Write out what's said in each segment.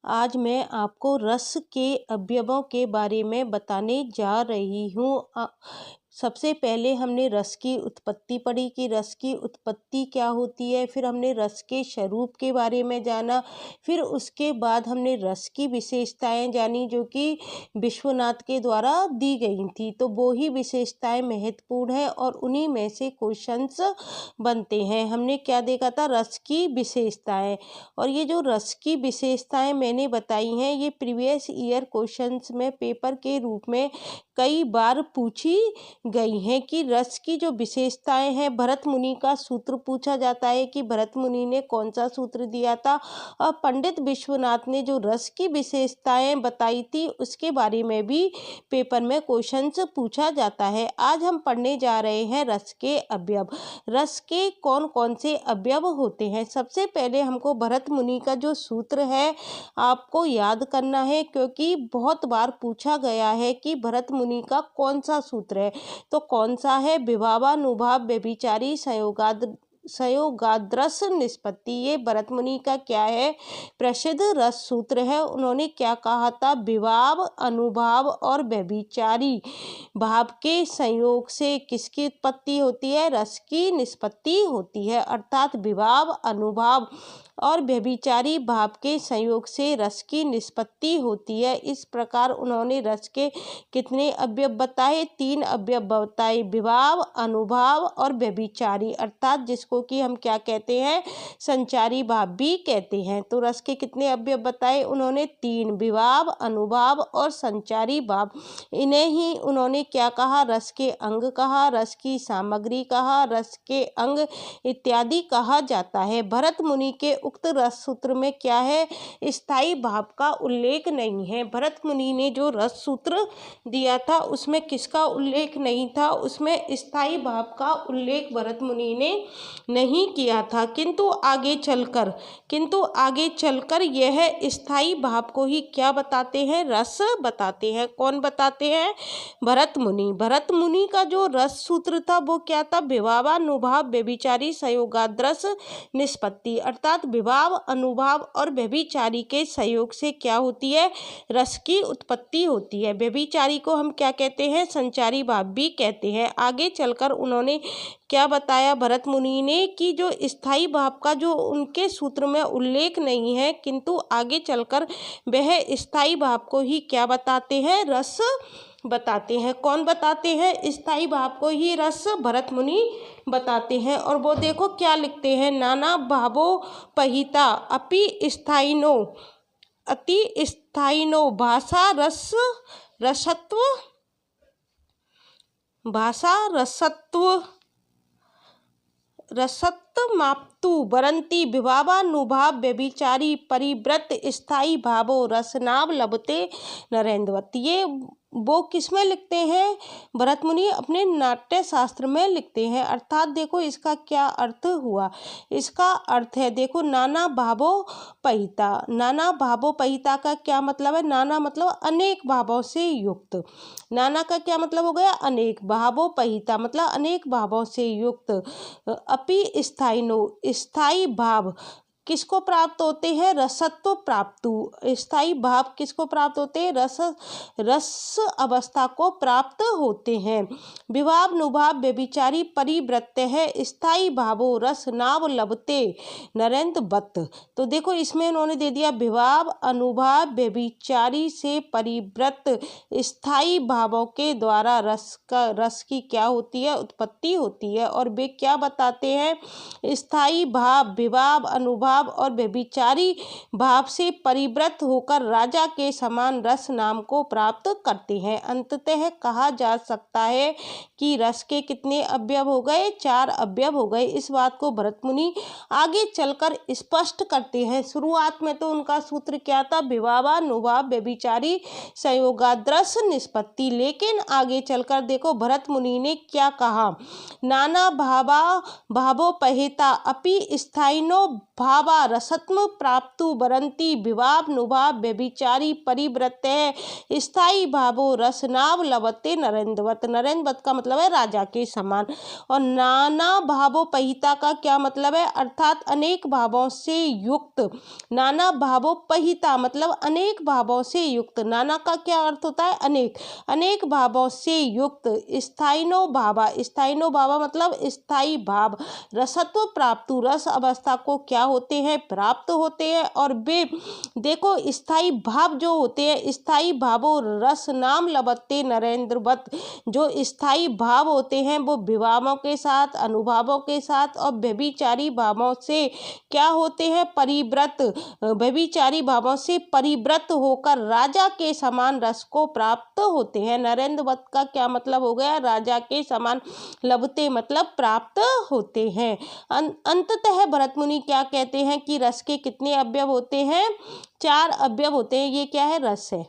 आज मैं आपको रस के अवयवों के बारे में बताने जा रही हूँ। सबसे पहले हमने रस की उत्पत्ति पढ़ी कि रस की उत्पत्ति क्या होती है, फिर हमने रस के स्वरूप के बारे में जाना, फिर उसके बाद हमने रस की विशेषताएं जानी जो कि विश्वनाथ के द्वारा दी गई थी। तो वो ही विशेषताएं महत्वपूर्ण है और उन्हीं में से क्वेश्चंस बनते हैं। हमने क्या देखा था? रस की विशेषताएं। और ये जो रस की विशेषताएं मैंने बताई हैं ये प्रीवियस ईयर क्वेश्चंस में पेपर के रूप में कई बार पूछी गई हैं कि रस की जो विशेषताएं हैं, भरत मुनि का सूत्र पूछा जाता है कि भरत मुनि ने कौन सा सूत्र दिया था, और पंडित विश्वनाथ ने जो रस की विशेषताएं बताई थी उसके बारे में भी पेपर में क्वेश्चंस पूछा जाता है। आज हम पढ़ने जा रहे हैं रस के अवयव। रस के कौन कौन से अवयव होते हैं? सबसे पहले हमको भरत मुनि का जो सूत्र है आपको याद करना है, क्योंकि बहुत बार पूछा गया है कि भरत मुनि का कौन सा सूत्र है। तो कौन सा है? विभावानुभाव व्यभिचारी संयोगाद्रस निष्पत्ति। ये भरत मुनि का क्या है? प्रसिद्ध रस सूत्र है। उन्होंने क्या कहा था? विभाव, अनुभाव और व्यभिचारी भाव के संयोग से किसकी उत्पत्ति होती है? रस की निष्पत्ति होती है। अर्थात विभाव, अनुभाव और व्यभिचारी भाव के संयोग से रस की निष्पत्ति होती है। इस प्रकार उन्होंने रस के कितने अवयव बताए? 3 अवयव बताए, विभाव, अनुभाव और व्यभिचारी, अर्थात जिसको कि हम क्या कहते हैं? संचारी भाव भी कहते हैं। तो रस के कितने अवयव बताए उन्होंने? 3, विभाव, अनुभाव और संचारी भाव। इन्हें ही उन्होंने क्या कहा? रस के अंग कहा, रस की सामग्री कहा, रस के अंग इत्यादि कहा जाता है। भरत मुनि के उक्त रस सूत्र में क्या है? स्थायी भाव का उल्लेख नहीं है। भरत मुनि ने जो रस सूत्र दिया था उसमें किसका उल्लेख नहीं था? उसमें स्थायी भाव का उल्लेख भरत मुनि ने नहीं किया था। किंतु आगे चलकर यह स्थायी भाव को ही क्या बताते हैं? रस बताते हैं। कौन बताते हैं? भरत मुनि। भरत मुनि का जो रस सूत्र था वो क्या था? विभावानुभाव व्यभिचारी संयोगाद्रस निष्पत्ति, अर्थात विभाव, अनुभाव और व्यभिचारी के संयोग से क्या होती है? रस की उत्पत्ति होती है। व्यभिचारी को हम क्या कहते हैं? संचारी भाव भी कहते हैं। आगे चलकर उन्होंने क्या बताया भरत मुनि ने कि जो स्थायी भाव का जो उनके सूत्र में उल्लेख नहीं है, किंतु आगे चलकर वह स्थायी भाव को ही क्या बताते हैं? रस बताते हैं। कौन बताते हैं? स्थायी भाव को ही रस भरत मुनि बताते हैं। और वो देखो क्या लिखते हैं? नाना भावो पहिता अपि स्थायिनो अति स्थायिनो भाषा रसत्वमाप्तु वरन्ति विभावानुभाव व्यभिचारी परिव्रत स्थायी भावो रसनाव लभते नरेन्द्रवत। ये वो किस में लिखते हैं? भरत मुनि अपने नाट्य शास्त्र में लिखते हैं। अर्थात देखो इसका क्या अर्थ हुआ? इसका अर्थ है देखो, नाना भावो पहिता। नाना भावो पहिता का क्या मतलब है? नाना मतलब अनेक भावों से युक्त। नाना का क्या मतलब हो गया? अनेक। भावो पहिता मतलब अनेक भावों से युक्त। अपि स्थायिनो, स्थायी भाव किसको प्राप्त होते हैं? रसत्व प्राप्तु। स्थायी भाव किसको प्राप्त होते हैं? रस अवस्था को प्राप्त होते हैं। विभावानुभाव व्यभिचारी परिव्रत्य है स्थायी भावो रस नाव लभते नरेन्द्रवत। तो देखो इसमें उन्होंने दे दिया विभाव, अनुभाव, व्यभिचारी से परिव्रत स्थायी भावों के द्वारा रस की क्या होती है? उत्पत्ति होती है। और वे क्या बताते हैं? स्थायी भाव, विभाव, अनुभाव और व्यभिचारी भाव से परिव्रत होकर राजा के समान रस नाम को प्राप्त करते हैं। अंततः कहा जा सकता है कि रस के कितने अवयव हो गए? 4 अवयव हो गए। इस बात को भरत मुनि आगे चलकर स्पष्ट करते हैं। शुरुआत में तो उनका सूत्र क्या था? विभावानुभाव व्यभिचारी संयोगाद्रस निष्पत्ति। लेकिन आगे चलकर देखो भरत मुनि ने क्या कहा? नाना भावो पहिता अपि स्थायिनो भाव विभावा रसत्म प्राप्तु बरंती विभाव नुभाव व्यभिचारी परिवृत्तः स्थायी भावो रसनाव लभते नरेंद्रवत। नरेंद्रवत का मतलब है राजा के समान। और नाना भावोपहिता का क्या मतलब है, अर्थात अनेक भावों से युक्त। नाना भावोपहिता मतलब अनेक भावों से युक्त। नाना का क्या अर्थ होता है, अनेक। अनेक भावों से युक्त। स्थायिनो भावा, स्थायिनो भावा मतलब स्थायी भाव। रसत्व प्राप्तु, रस अवस्था को क्या होते हैं, प्राप्त होते हैं। और वे देखो स्थायी भाव जो होते हैं, स्थायी भावों रस नाम लभते नरेंद्रवत। जो स्थायी भाव होते हैं वो विभावों के साथ, अनुभवों के साथ और व्यभिचारी भावों से क्या होते हैं, परिव्रत। व्यभिचारी भावों से परिव्रत होकर राजा के समान रस को प्राप्त होते हैं। नरेंद्रवत का क्या मतलब हो गया, राजा के समान। लभते मतलब प्राप्त होते हैं। अंततः भरत मुनि क्या कहते हैं कि रस के कितने अवयव होते हैं, 4 अवयव होते हैं। ये क्या है, रस है।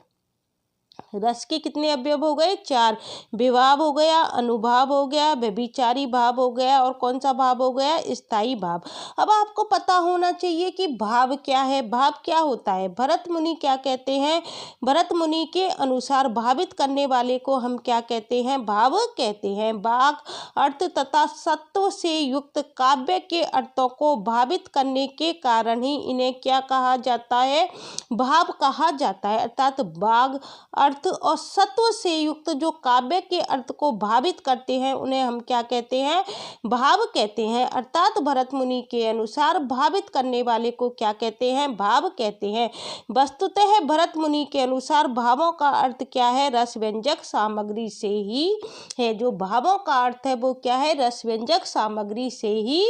रस के कितने अवयव हो गए, 4। विभाव हो गया, अनुभाव हो गया, व्यभिचारी भाव हो गया और कौन सा भाव हो गया, स्थायी भाव। अब आपको पता होना चाहिए कि भाव क्या है, भाव क्या होता है। भरत मुनि क्या कहते हैं, भरत मुनि के अनुसार भावित करने वाले को हम क्या कहते हैं, भाव कहते हैं। वाक अर्थ तथा सत्व से युक्त काव्य के अर्थों को भावित करने के कारण ही इन्हें क्या कहा जाता है, भाव कहा जाता है। अर्थात वाग अर्थ और सत्व से युक्त जो काव्य के अर्थ को भावित करते हैं उन्हें हम क्या कहते हैं, भाव कहते हैं। अर्थात भरत मुनि के अनुसार भावित करने वाले को क्या कहते हैं, भाव कहते हैं। वस्तुतः भरत मुनि के अनुसार भावों का अर्थ क्या है, रस व्यंजक सामग्री से ही है। जो भावों का अर्थ है वो क्या है, रस व्यंजक सामग्री से ही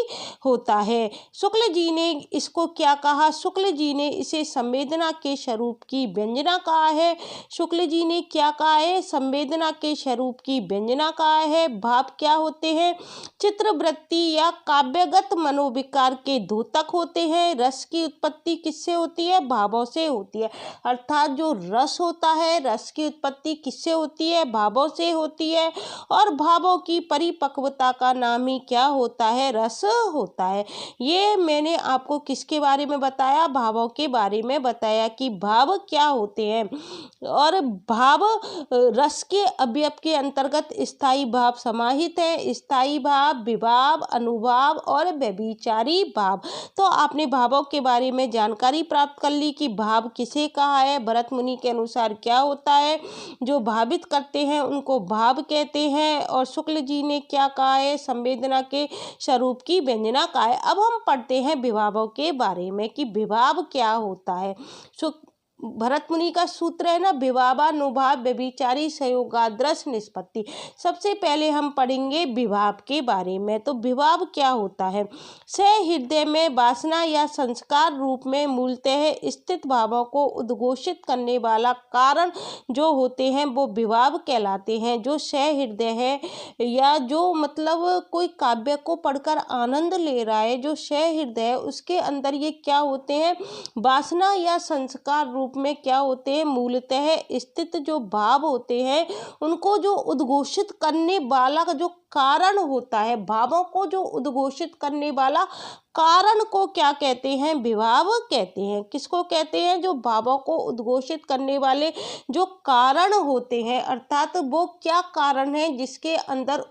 होता है। शुक्ल जी ने इसको क्या कहा, शुक्ल जी ने इसे संवेदना के स्वरूप की व्यंजना कहा है। शुक्ल जी ने क्या कहा है, संवेदना के स्वरूप की व्यंजना कहा है। भाव क्या होते हैं, चित्रवृत्ति या काव्यगत मनोविकार के द्योतक होते हैं। रस की उत्पत्ति किससे होती है, भावों से होती है। अर्थात जो रस होता है, रस की उत्पत्ति किससे होती है, भावों से होती है। और भावों की परिपक्वता का नाम ही क्या होता है, रस होता है। ये मैंने आपको किसके बारे में बताया, भावों के बारे में बताया कि भाव क्या होते हैं। और भाव रस के अवयव के अंतर्गत स्थायी भाव समाहित है। स्थायी भाव, विभाव, अनुभाव और व्यभिचारी भाव। तो आपने भावों के बारे में जानकारी प्राप्त कर ली कि भाव किसे कहा है, भरत मुनि के अनुसार क्या होता है। जो भावित करते हैं उनको भाव कहते हैं। और शुक्ल जी ने क्या कहा है, संवेदना के स्वरूप की व्यंजना कहा है। अब हम पढ़ते हैं विभावों के बारे में कि विभाव क्या होता है। भरत मुनि का सूत्र है ना, विभावानुभाव व्यभिचारी संयोगाद्रस निष्पत्ति। सबसे पहले हम पढ़ेंगे विभाव के बारे में। तो विभाव क्या होता है, हृदय में वासना या संस्कार रूप में मूलतः स्थित भावों को उद्घोषित करने वाला कारण जो होते हैं वो विभाव कहलाते हैं। जो हृदय है या जो मतलब कोई काव्य को पढ़कर आनंद ले रहा है, जो हृदय है उसके अंदर ये क्या होते हैं, वासना या संस्कार रूप में क्या होते हैं, मूलतः स्थित जो भाव होते हैं उनको जो उद्घोषित करने वाला जो कारण होता है, भावों को जो उद्घोषित करने वाला कारण को क्या कहते हैं, विभाव कहते हैं। किसको कहते हैं, जो भावों को उद्घोषित करने वाले जो कारण होते हैं। अर्थात वो क्या कारण है जिसके अंदर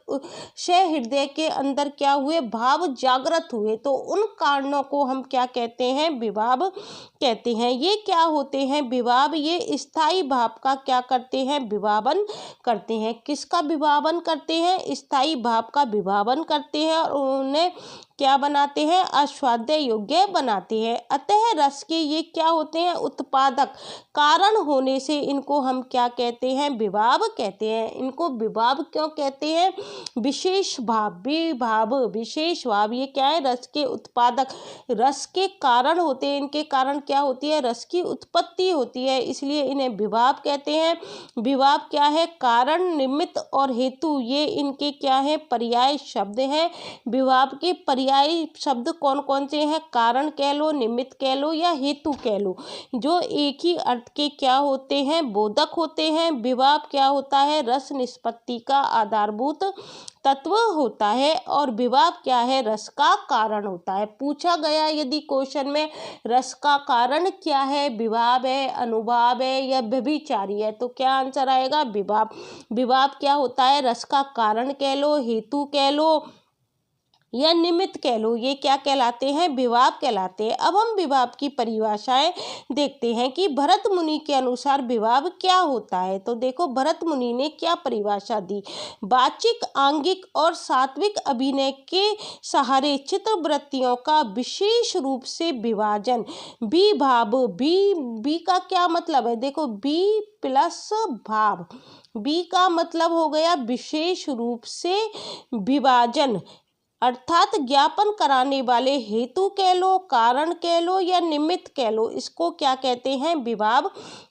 हृदय के अंदर क्या हुए, भाव जागृत हुए, तो उन कारणों को हम क्या कहते हैं, विभाव कहते हैं। ये क्या होते हैं विभाव, ये स्थायी भाव का क्या करते हैं, विभावन करते हैं। किसका विभावन करते हैं, स्थायी भाव का विभावन करते हैं और उन्हें क्या बनाते हैं, आस्वाद्य योग्य बनाते हैं। अतः रस के ये क्या होते हैं, उत्पादक कारण होने से इनको हम क्या कहते हैं, विभाव कहते हैं। इनको विभाव क्यों कहते हैं, विशेष भाव, विभाव विशेष भाव। ये क्या है, रस के उत्पादक, रस के कारण होते हैं। इनके कारण क्या होती है, रस की उत्पत्ति होती है, इसलिए इन्हें विभाव कहते हैं। विभाव क्या है, कारण, निमित्त और हेतु, ये इनके क्या है, पर्याय शब्द हैं। विभाव के पर्याय शब्द कौन कौन से हैं, कारण कह लो, निमित्त कह लो या हेतु कह लो, जो एक ही अर्थ के क्या होते हैं, बोधक होते हैं। विभाव क्या होता है, रस निष्पत्ति का आधारभूत तत्व होता है और विभाव क्या है, रस का कारण होता है। पूछा गया यदि क्वेश्चन में रस का कारण क्या है, विभाव है, अनुभाव है या व्यभिचारी है, तो क्या आंसर आएगा, विभाव। विभाव क्या होता है, रस का कारण कह लो, हेतु कह लो या निमित्त कह लो, ये क्या कहलाते हैं, विभाव कहलाते हैं। अब हम विभाव की परिभाषाएं देखते हैं कि भरत मुनि के अनुसार विभाव क्या होता है। तो देखो भरत मुनि ने क्या परिभाषा दी, वाचिक, आंगिक और सात्विक अभिनय के सहारे चित्रवृत्तियों का विशेष रूप से विभाजन। विभाव, बी का क्या मतलब है, देखो बी प्लस भाव, बी का मतलब हो गया विशेष रूप से विभाजन, अर्थात ज्ञापन कराने वाले हेतु कह लो, कारण कह लो या निमित्त कह लो, इसको क्या कहते हैं, विभाव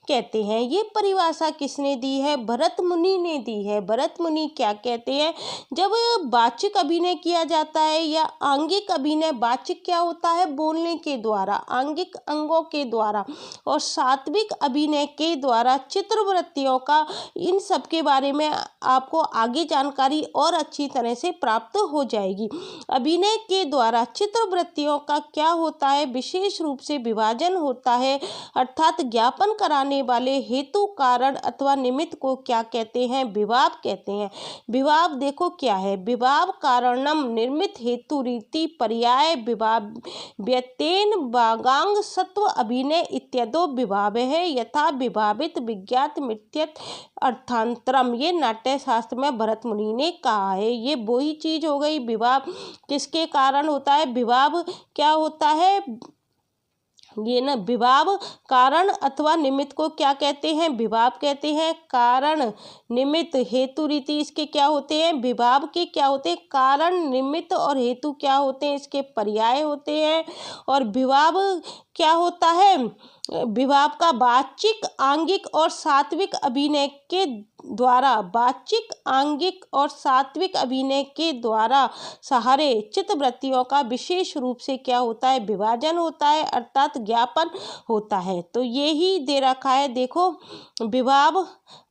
कहते हैं। ये परिभाषा किसने दी है, भरत मुनि ने दी है। भरत मुनि क्या कहते हैं, जब वाचिक अभिनय किया जाता है या आंगिक अभिनय, वाचिक क्या होता है, बोलने के द्वारा, आंगिक अंगों के द्वारा, और सात्विक अभिनय के द्वारा चित्रवृत्तियों का, इन सब के बारे में आपको आगे जानकारी और अच्छी तरह से प्राप्त हो जाएगी। अभिनय के द्वारा चित्रवृत्तियों का क्या होता है, विशेष रूप से विभाजन होता है, अर्थात ज्ञापन कराने वाले हेतु, कारण अथवा निमित्त को क्या कहते हैं, विभाव कहते हैं। विभाव देखो क्या है, विभाव कारणम निर्मित हेतु रीति पर्याय विभाव व्यतेन भागांग सत्व अभिनय इत्यादो विभाव है, यथा विभावित विज्ञात मिथ्यत अर्थांतरम। ये नाट्य शास्त्र में भरत मुनि ने कहा है। ये वही चीज हो गई, विभाव किसके कारण होता है, विभाव क्या होता है, ये ना विभाव कारण अथवा निमित्त को क्या कहते हैं, विभाव कहते हैं। कारण, निमित्त, हेतु, रीति इसके क्या होते हैं, विभाव के क्या होते हैं, कारण, निमित्त और हेतु क्या होते हैं, इसके पर्याय होते हैं। और विभाव क्या होता है, विभाव का वाचिक, आंगिक और सात्विक अभिनय के द्वारा, वाचिक, आंगिक और सात्विक अभिनय के द्वारा सहारे चित्तवृत्तियों का विशेष रूप से क्या होता है, विभाजन होता है, अर्थात ज्ञापन होता है। तो ये ही दे रखा है, देखो विभाव,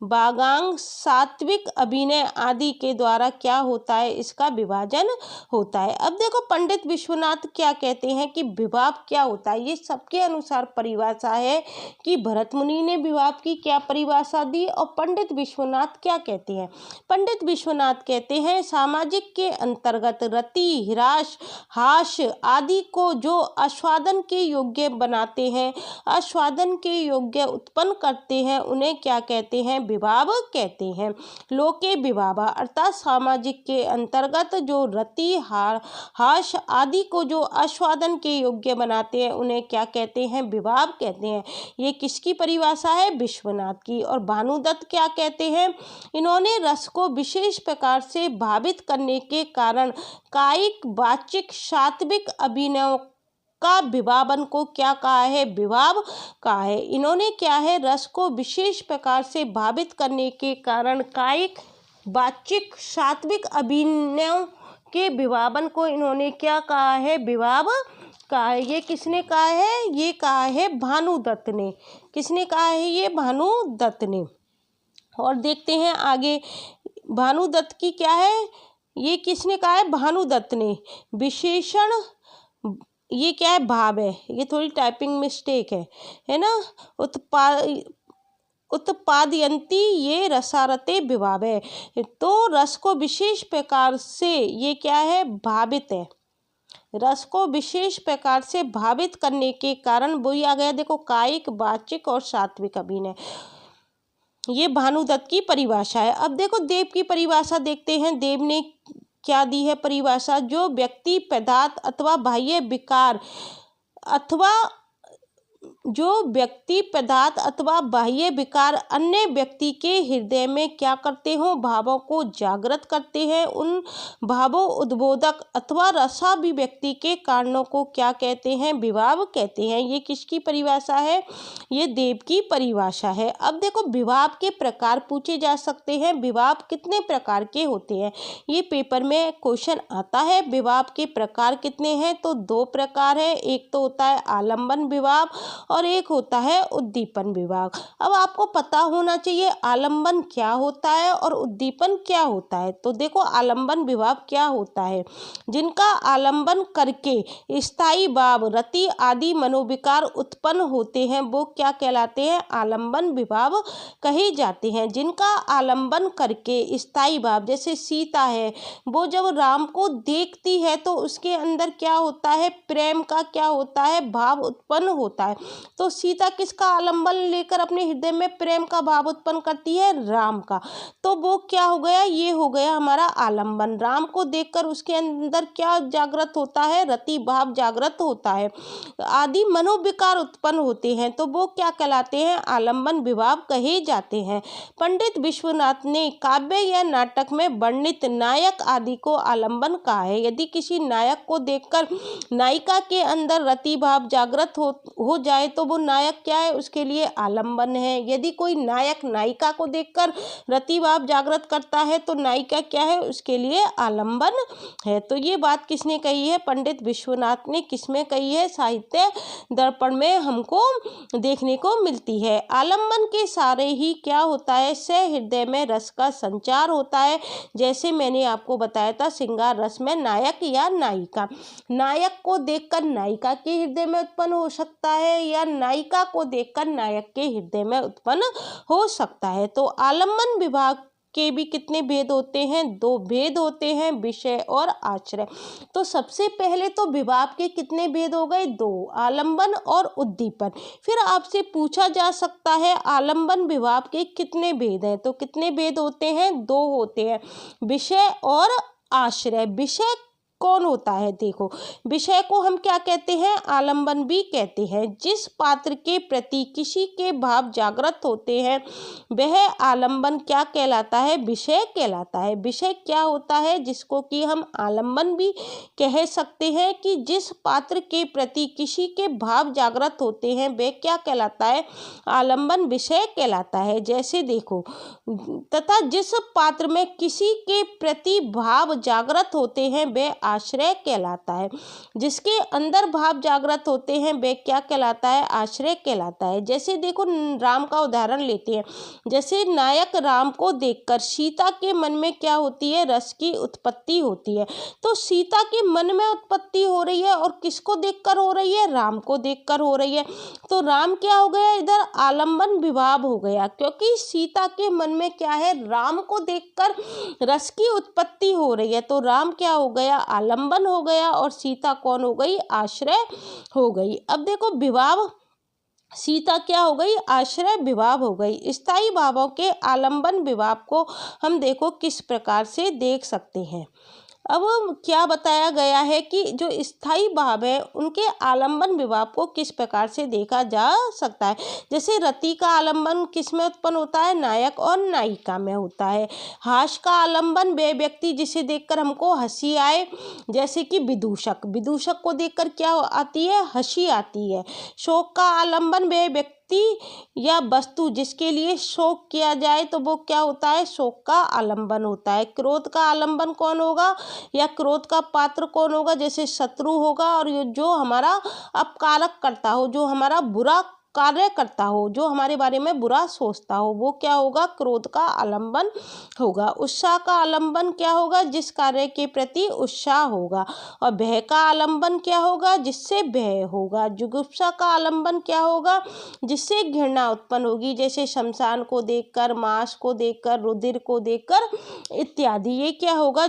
भागांग, सात्विक अभिनय आदि के द्वारा क्या होता है, इसका विभाजन होता है। अब देखो पंडित विश्वनाथ क्या कहते हैं कि विभाव क्या होता है। ये सबके अनुसार परिभाषा है कि भरत मुनि ने विभाव की क्या परिभाषा दी और पंडित विश्वनाथ क्या कहते हैं। पंडित विश्वनाथ कहते हैं सामाजिक के अंतर्गत रति, ह्रास, हास्य आदि को जो आस्वादन के योग्य बनाते हैं, आस्वादन के योग्य उत्पन्न करते हैं, उन्हें क्या कहते हैं, विभाव कहते हैं। लोके विभावा, अर्थात सामाजिक के अंतर्गत जो रति, हास्य आदि को जो आस्वादन के योग्य बनाते हैं, उन्हें क्या कहते हैं, विभाव कहते हैं। ये किसकी परिभाषा है, विश्वनाथ की। और भानुदत्त क्या कहते हैं, इन्होंने रस को विशेष प्रकार से भावित करने के कारण कायिक, वाचिक, सात्विक अभिनयों का विभावन को क्या कहा है, विभाव कहा है। इन्होंने क्या है, रस को विशेष प्रकार से भावित करने के कारण कायिक, वाचिक, सात्विक अभिनयों के विभावन को इन्होंने क्या कहा है, विभाव कहा है। ये किसने कहा है, ये कहा है भानुदत्त ने। किसने कहा है, ये भानुदत्त ने। और देखते हैं आगे, भानुदत्त की क्या है, ये किसने कहा है, भानुदत्त ने। विशेषण, ये क्या है, भाव है, ये थोड़ी टाइपिंग मिस्टेक है ना। उत्पादयंती, ये रसारते विभाव है। तो रस को विशेष प्रकार से ये क्या है, भावित है। रस को विशेष प्रकार से भावित करने के कारण वही आ गया, देखो कायिक, वाचिक और सात्विक अभिनय। ये भानुदत्त की परिभाषा है। अब देखो देव की परिभाषा देखते हैं। देव ने क्या दी है परिभाषा, जो व्यक्ति, पदार्थ अथवा बाह्य विकार अथवा जो व्यक्ति, पदार्थ अथवा बाह्य विकार अन्य व्यक्ति के हृदय में क्या करते हो, भावों को जागृत करते हैं। उन भावों उद्बोधक अथवा रसाभिव्यक्ति के कारणों को क्या कहते हैं, विभाव कहते हैं। ये किसकी परिभाषा है, ये देव की परिभाषा है। अब देखो विभाव के प्रकार पूछे जा सकते हैं। विभाव कितने प्रकार के होते हैं, ये पेपर में क्वेश्चन आता है। विभाव के प्रकार कितने हैं, तो 2 प्रकार है। एक तो होता है आलंबन विभाव और एक होता है उद्दीपन विभाग। अब आपको पता होना चाहिए आलंबन क्या होता है और उद्दीपन क्या होता है। तो देखो आलंबन विभाग क्या होता है, जिनका आलंबन करके स्थायी भाव, रति आदि मनोविकार उत्पन्न होते हैं वो क्या कहलाते हैं, आलंबन विभाव कहे जाते हैं। जिनका आलंबन करके स्थायी भाव, जैसे सीता है वो जब राम को देखती है तो उसके अंदर क्या होता है, प्रेम का क्या होता है, भाव उत्पन्न होता है। तो सीता किसका आलंबन लेकर अपने हृदय में प्रेम का भाव उत्पन्न करती है, राम का। तो वो क्या हो गया, ये हो गया हमारा आलंबन। राम को देखकर उसके अंदर क्या जागृत होता है, रति भाव जागृत होता है, आदि मनोविकार उत्पन्न होते हैं, तो वो क्या कहलाते हैं, आलंबन विभाव कहे जाते हैं। पंडित विश्वनाथ ने काव्य या नाटक में वर्णित नायक आदि को आलंबन कहा है। यदि किसी नायक को देखकर नायिका के अंदर रति भाव जागृत हो जाए तो वो नायक क्या है, उसके लिए आलंबन है। यदि कोई नायक नायिका को देखकर रति भाव जागृत करता है तो नायिका क्या है, उसके लिए आलंबन है। तो ये बात किसने कही है, पंडित विश्वनाथ ने। किसमें कही है, साहित्य दर्पण में हमको देखने को मिलती है। आलंबन के सारे ही क्या होता है, सहृदय में रस का संचार होता है। जैसे मैंने आपको बताया था श्रृंगार रस में नायक या नायिका, नायक को देखकर नायिका के हृदय में उत्पन्न हो सकता है या नायिका को देखकर नायक के हृदय में उत्पन्न हो सकता है। तो आलंबन विभाग के भी कितने भेद होते हैं, दो भेद होते हैं, विषय और आश्रय। तो सबसे पहले तो विभाग के कितने भेद हो गए, दो, आलंबन और उद्दीपन। फिर आपसे पूछा जा सकता है आलंबन विभाग के कितने भेद हैं, तो कितने भेद होते हैं, दो होते हैं, विषय और आश्रय। विषय कौन होता है, देखो विषय को हम क्या कहते हैं, आलंबन भी कहते हैं। जिस पात्र के प्रति किसी के भाव जागृत होते हैं वह आलंबन क्या कहलाता है, विषय कहलाता है। विषय क्या होता है, जिसको कि हम आलंबन भी कह सकते हैं, कि जिस पात्र के प्रति किसी के भाव जागृत होते हैं वह क्या कहलाता है, आलंबन विषय कहलाता है। जैसे देखो, तथा जिस पात्र में किसी के प्रति भाव जागृत होते हैं वह आश्रय कहलाता है। जिसके अंदर भाव जागृत होते हैं वह क्या कहलाता है, आश्रय कहलाता है। जैसे देखो राम का उदाहरण लेते हैं। जैसे नायक राम को देखकर सीता के मन में क्या होती है, रस की उत्पत्ति होती है। तो सीता के मन में उत्पत्ति हो रही है और किसको देखकर हो रही है, राम को देखकर हो रही है। तो राम क्या हो गया, इधर आलंबन विभाव हो गया, क्योंकि सीता के मन में क्या है, राम को देखकर रस की उत्पत्ति हो रही है। तो राम क्या हो गया, आलंबन हो गया, और सीता कौन हो गई, आश्रय हो गई। अब देखो विभाव, सीता क्या हो गई, आश्रय विभाव हो गई। स्थायी भावों के आलंबन विभाव को हम देखो किस प्रकार से देख सकते हैं। अब क्या बताया गया है कि जो स्थायी भाव है उनके आलंबन विभाव को किस प्रकार से देखा जा सकता है। जैसे रति का आलंबन किस में उत्पन्न होता है, नायक और नायिका में होता है। हास्य का आलंबन वह व्यक्ति जिसे देखकर हमको हंसी आए, जैसे कि विदूषक, विदूषक को देखकर क्या आती है, हंसी आती है। शोक का आलंबन वह व्यक्ति या वस्तु जिसके लिए शोक किया जाए तो वो क्या होता है, शोक का आलंबन होता है। क्रोध का आलंबन कौन होगा, या क्रोध का पात्र कौन होगा, जैसे शत्रु होगा, और जो हमारा अपकारक करता हो, जो हमारा बुरा कार्य करता हो, जो हमारे बारे में बुरा सोचता हो, वो क्या होगा, क्रोध का आलंबन होगा। उत्साह का आलंबन क्या होगा, जिस कार्य के प्रति उत्साह होगा। और भय का आलंबन क्या होगा, जिससे भय होगा। जुगुप्सा का आलंबन क्या होगा, जिससे घृणा उत्पन्न होगी, जैसे शमशान को देखकर, मांस को देखकर, रुधिर को देखकर इत्यादि। ये क्या होगा,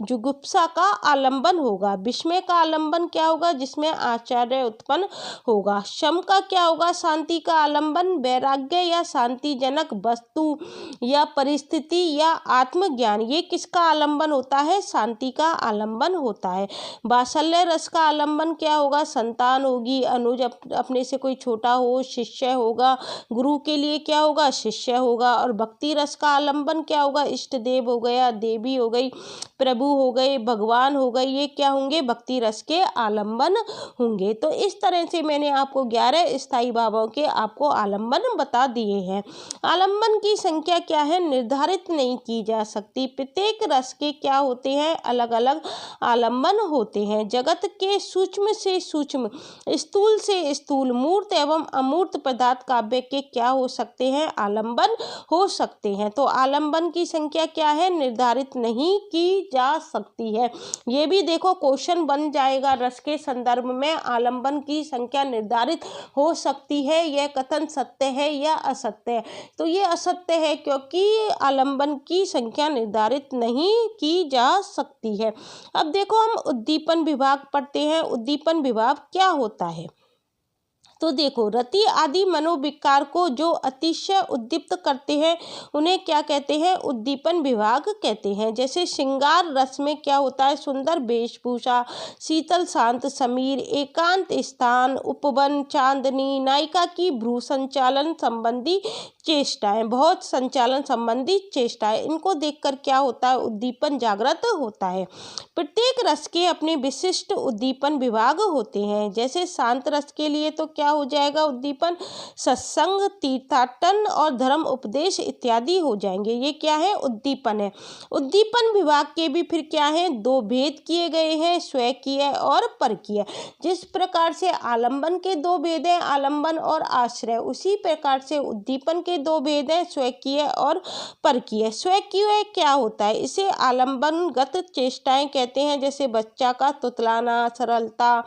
जुगुप्सा का आलंबन होगा। विस्मय का आलंबन क्या होगा, जिसमें आश्चर्य उत्पन्न होगा। शम का क्या होगा, शांति का आलंबन वैराग्य या शांतिजनक वस्तु या परिस्थिति या आत्मज्ञान, ये किसका आलंबन होता है, शांति का आलंबन होता है। वात्सल्य रस का आलंबन क्या होगा, संतान होगी, अनुज अपने से कोई छोटा हो, शिष्य होगा, गुरु के लिए क्या होगा, शिष्य होगा। और भक्ति रस का आलंबन क्या होगा, इष्ट देव हो गया, देवी हो गई, प्रभु प्रभु हो गए, भगवान हो गए, ये क्या होंगे, भक्ति रस के आलम्बन होंगे। तो इस तरह से मैंने आपको 11 स्थायी भावों के आपको आलम्बन बता दिए हैं। आलम्बन की संख्या क्या है, निर्धारित नहीं की जा सकती। प्रत्येक रस के क्या होते हैं, अलग अलग आलम्बन होते हैं। जगत के सूक्ष्म से सूक्ष्म, स्थूल से स्थूल, मूर्त एवं अमूर्त पदार्थ काव्य के क्या हो सकते हैं, आलम्बन हो सकते हैं। तो आलम्बन की संख्या क्या है, निर्धारित नहीं की जा सकती है। ये भी देखो क्वेश्चन बन जाएगा, रस के संदर्भ में आलम्बन की संख्या निर्धारित हो सकती है, यह कथन सत्य है या असत्य है। तो ये असत्य है, क्योंकि आलम्बन की संख्या निर्धारित नहीं की जा सकती है। अब देखो हम उद्दीपन विभाग पढ़ते हैं। उद्दीपन विभाग क्या होता है, तो देखो रति आदि मनोविकार को जो अतिशय उद्दीप्त करते हैं उन्हें क्या कहते हैं, उद्दीपन विभाग कहते हैं। जैसे श्रृंगार रस में क्या होता है, सुंदर वेशभूषा, शीतल शांत समीर, एकांत स्थान, उपवन, चांदनी, नायिका की भ्रू संचालन संबंधी चेष्टाएं, बहुत संचालन संबंधी चेष्टाएं, इनको देखकर क्या होता है, उद्दीपन जागृत होता है। प्रत्येक रस के अपने विशिष्ट उद्दीपन विभाग होते हैं। जैसे शांत रस के लिए तो क्या हो जाएगा उद्दीपन, सत्संग, तीर्थाटन और धर्म उपदेश इत्यादि हो जाएंगे। ये क्या है, उद्दीपन है। उद्दीपन विभाग के भी फिर क्या है, दो भेद किए गए हैं, स्वकीय और परकीय। जिस प्रकार से आलम्बन के दो भेद हैं, आलम्बन और आश्रय, उसी प्रकार से उद्दीपन के दो भेद हैं, स्वकीय और परकीय। स्वकीय क्या होता है, इसे आलम्बनगत चेष्टाएं कहते हैं। जैसे बच्चा का तुतलाना, सरलता,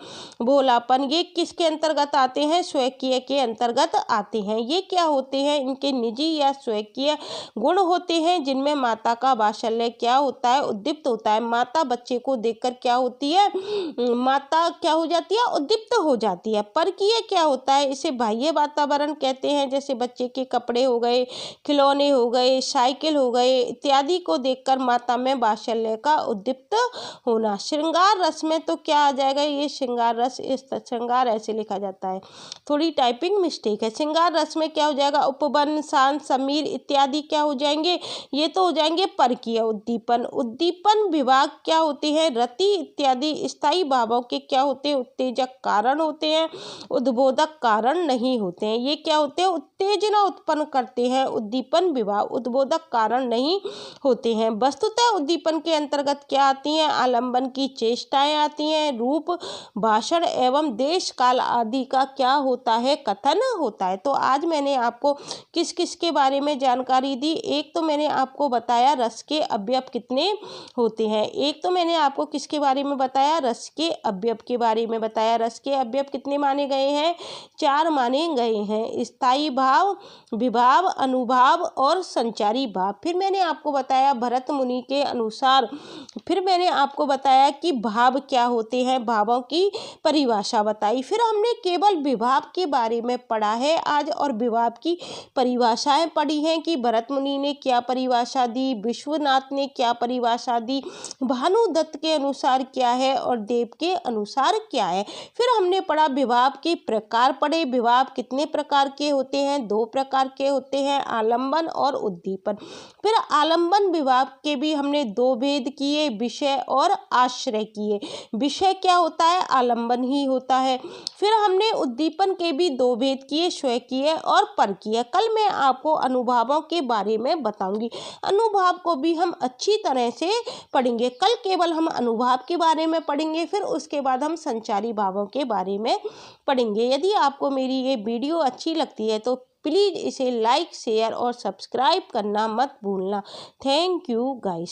भोलापन, ये किसके अंतर्गत आते हैं, स्वकीय के अंतर्गत आते हैं। ये क्या होते हैं, इनके निजी या स्वकीय गुण होते हैं, जिनमें माता का वात्सल्य क्या होता है, उद्दीप्त होता है। माता बच्चे को देखकर क्या होती है, माता क्या हो जाती है, उद्दीप्त हो जाती है। परकीय क्या होता है, इसे बाह्य वातावरण कहते हैं। जैसे बच्चे के कपड़े हो गए, खिलौने हो गए, साइकिल हो गए इत्यादि को देखकर माता में वात्सल्य का उद्दीप्त होना। श्रृंगार रस में तो क्या आ जाएगा, ये श्रृंगार रस, इस श्रृंगार ऐसे लिखा जाता है, थोड़ी टाइपिंग मिस्टेक है। श्रृंगार रस में क्या हो जाएगा, उपवन, शांत, समीर इत्यादि क्या हो जाएंगे, ये तो हो जाएंगे परकीय उद्दीपन। उद्दीपन विभाग क्या होते हैं, रति इत्यादि स्थायी भावों के क्या होते हैं, उत्तेजक कारण होते हैं, उद्बोधक कारण नहीं होते हैं। ये क्या होते हैं, उत्तेजना उत्पन्न करते हैं। उद्दीपन विभाग उद्बोधक कारण नहीं होते हैं। वस्तुतः उद्दीपन के अंतर्गत क्या आती हैं, आलम्बन की चेष्टाएं आती हैं, रूप, भाषण एवं देश काल आदि का क्या होता है, कथन होता है। तो आज मैंने आपको किस किस के बारे में जानकारी दी, एक तो मैंने आपको बताया रस के अवयव कितने होते हैं, एक तो मैंने आपको किसके बारे में बताया, रस के अवयव के बारे में बताया। रस के अवयव कितने माने गए हैं, 4 माने गए हैं, स्थायी भाव, विभाव, अनुभाव और संचारी भाव। फिर मैंने आपको बताया भरत मुनि के अनुसार, फिर मैंने आपको बताया कि भाव क्या होते हैं, भावों की परिभाषा बताई। फिर हमने केवल विभाव के बारे में पढ़ा है आज, और विभाव की परिभाषाएं पढ़ी हैं कि भरत मुनि ने क्या परिभाषा दी, विश्वनाथ ने क्या परिभाषा दी, भानुदत्त के अनुसार क्या है और देव के अनुसार क्या है। फिर हमने पढ़ा विभाव के प्रकार पढ़े, विभाव कितने प्रकार के होते हैं, 2 प्रकार के होते हैं, आलम्बन और उद्दीपन। फिर आलम्बन विभाव के भी हमने 2 भेद किए, विषय और आश्रय किए। विषय क्या होता है, आलम्बन ही होता है। फिर हमने उद्दीपन के भी 2 भेद किए, स्वकीय और परकीय। कल मैं आपको अनुभावों के बारे में बताऊंगी, अनुभाव को भी हम अच्छी तरह से पढ़ेंगे। कल केवल हम अनुभाव के बारे में पढ़ेंगे, फिर उसके बाद हम संचारी भावों के बारे में पढ़ेंगे। यदि आपको मेरी ये वीडियो अच्छी लगती है तो प्लीज़ इसे लाइक, शेयर और सब्सक्राइब करना मत भूलना। Thank you guys.